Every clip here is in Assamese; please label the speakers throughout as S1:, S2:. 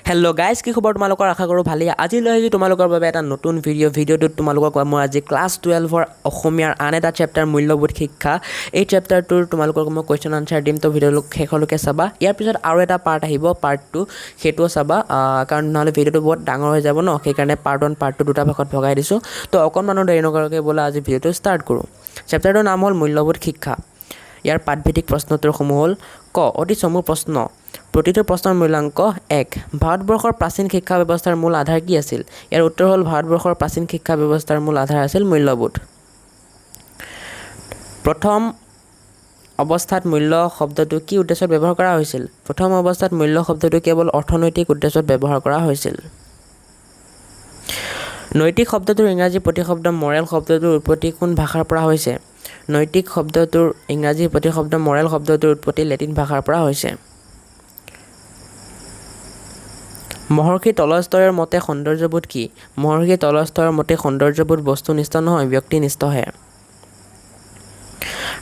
S1: হেল্ল' গাইজ, কি খবৰ তোমালোকৰ? আশা কৰোঁ ভালেই। আজি লৈ আহিছোঁ তোমালোকৰ বাবে এটা নতুন ভিডিঅ'টোত তোমালোকক মই আজি ক্লাছ 12ৰ অসমীয়াৰ আন এটা চেপ্টাৰ মূল্যবোধ শিক্ষা, এই চেপ্টাৰটোৰ তোমালোকক মই কুৱেশ্যন আনচাৰ দিম। তো ভিডিঅ'টো শেষলৈকে চাবা। ইয়াৰ পিছত আৰু এটা পাৰ্ট আহিব, পাৰ্ট 2, সেইটোও চাবা, কাৰণ নহ'লে ভিডিঅ'টো বহুত ডাঙৰ হৈ যাব ন, সেইকাৰণে পাৰ্ট 1 পাৰ্ট 2 দুটা ভাগত ভগাই দিছোঁ। তো অকণমানো দেৰি নকৰাকৈ বোলা আজি ভিডিঅ'টো ষ্টাৰ্ট কৰোঁ। চেপ্টাৰটোৰ নাম হ'ল মূল্যবোধ শিক্ষা। ইয়াৰ পাঠভিত্তিক প্ৰশ্নোত্তৰসমূহ হ'ল: ক, অতি চমু প্ৰশ্ন। প্ৰতিটো প্ৰশ্নৰ মূল্যাংক 1। ভাৰতবৰ্ষৰ প্ৰাচীন শিক্ষা ব্যৱস্থাৰ মূল আধাৰ কি আছিল? ইয়াৰ উত্তৰ হ'ল ভাৰতবৰ্ষৰ প্ৰাচীন শিক্ষা ব্যৱস্থাৰ মূল আধাৰ আছিল মূল্যবোধ। প্ৰথম অৱস্থাত মূল্য শব্দটো কি উদ্দেশ্যত ব্যৱহাৰ কৰা হৈছিল? প্ৰথম অৱস্থাত মূল্য শব্দটো কেৱল অৰ্থনৈতিক উদ্দেশ্যত ব্যৱহাৰ কৰা হৈছিল। নৈতিক শব্দটোৰ ইংৰাজী প্ৰতিশব্দ মৰেল শব্দটোৰ উৎপত্তি কোন ভাষাৰ পৰা হৈছে? নৈতিক শব্দটোৰ ইংৰাজী প্ৰতিশব্দ মৰেল শব্দটোৰ উৎপত্তি লেটিন ভাষাৰ পৰা হৈছে। মহৰ্ষি টলষ্টয়ৰ মতে সৌন্দৰ্যবোধ কি? মহৰ্ষি টলষ্টয়ৰ মতে সৌন্দৰ্যবোধ বস্তুনিষ্ঠ নহয়, ব্যক্তিনিষ্ঠহে।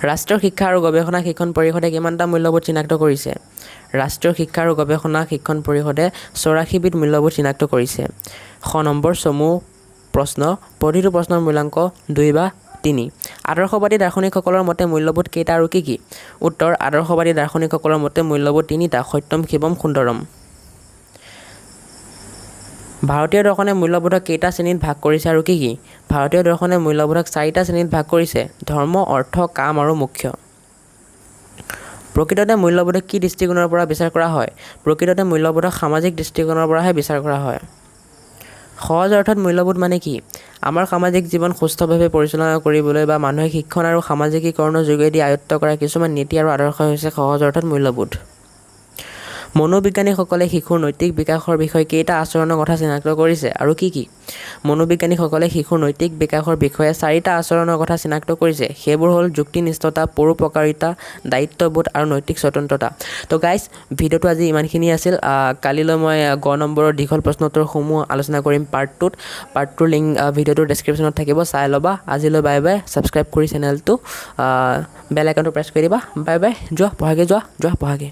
S1: ৰাষ্ট্ৰীয় শিক্ষা আৰু গৱেষণা শিক্ষণ পৰিষদে কিমানটা মূল্যবোধ চিনাক্ত কৰিছে? ৰাষ্ট্ৰীয় শিক্ষা আৰু গৱেষণা শিক্ষণ পৰিষদে 84 বিধ মূল্যবোধ চিনাক্ত কৰিছে। শ নম্বৰ চমু প্ৰশ্ন। প্ৰতিটো প্ৰশ্নৰ মূল্যাংক 2 বা 3। আদৰ্শবাদী দাৰ্শনিকসকলৰ মতে মূল্যবোধ কেইটা আৰু কি কি? উত্তৰ: আদৰ্শবাদী দাৰ্শনিকসকলৰ মতে মূল্যবোধ 3টা: সত্যম, শিৱম, সুন্দৰম। ভাৰতীয় দৰ্শনে মূল্যবোধক কেইটা শ্ৰেণীত ভাগ কৰিছে আৰু কি কি? ভাৰতীয় দৰ্শনে মূল্যবোধক 4টা শ্ৰেণীত ভাগ কৰিছে: ধৰ্ম, অৰ্থ, কাম আৰু মোক্ষ। প্ৰকৃততে মূল্যবোধক কি দৃষ্টিকোণৰ পৰা বিচাৰ কৰা হয়? প্ৰকৃততে মূল্যবোধক সামাজিক দৃষ্টিকোণৰ পৰাহে বিচাৰ কৰা হয়। সহজ অৰ্থত মূল্যবোধ মানে কি? আমাৰ সামাজিক জীৱন সুস্থভাৱে পৰিচালনা কৰিবলৈ বা মানুহে শিক্ষণ আৰু সামাজিকীকৰণৰ যোগেদি আয়ত্ত কৰা কিছুমান নীতি আৰু আদৰ্শ হৈছে সহজ অৰ্থত মূল্যবোধ। মনোবিজ্ঞানীসকলে শিশুৰ নৈতিক বিকাশৰ বিষয়ে কেইটা আচৰণৰ কথা চিনাক্ত কৰিছে আৰু কি কি? মনোবিজ্ঞানীসকলে শিশুৰ নৈতিক বিকাশৰ বিষয়ে 4টা আচৰণৰ কথা চিনাক্ত কৰিছে। সেইবোৰ হ'ল যুক্তিনিষ্ঠতা, পৰোপকাৰিতা, দায়িত্ববোধ আৰু নৈতিক স্বতন্ত্ৰতা। তো গাইজ, ভিডিঅ'টো আজি ইমানখিনি আছিল। কালিলৈ মই গ নম্বৰৰ দীঘল প্ৰশ্নোত্তৰসমূহ আলোচনা কৰিম পাৰ্ট 2ত। পাৰ্ট 2ৰ লিংক ভিডিঅ'টোৰ ডেছক্ৰিপশ্যনত থাকিব, চাই ল'বা। আজিলৈ বাই বাই। ছাবস্ক্ৰাইব কৰি চেনেলটো বেল আইকনটো প্ৰেছ কৰি দিবা। Bye bye. যোৱা পঢ়াগে, যোৱা পঢ়াগে।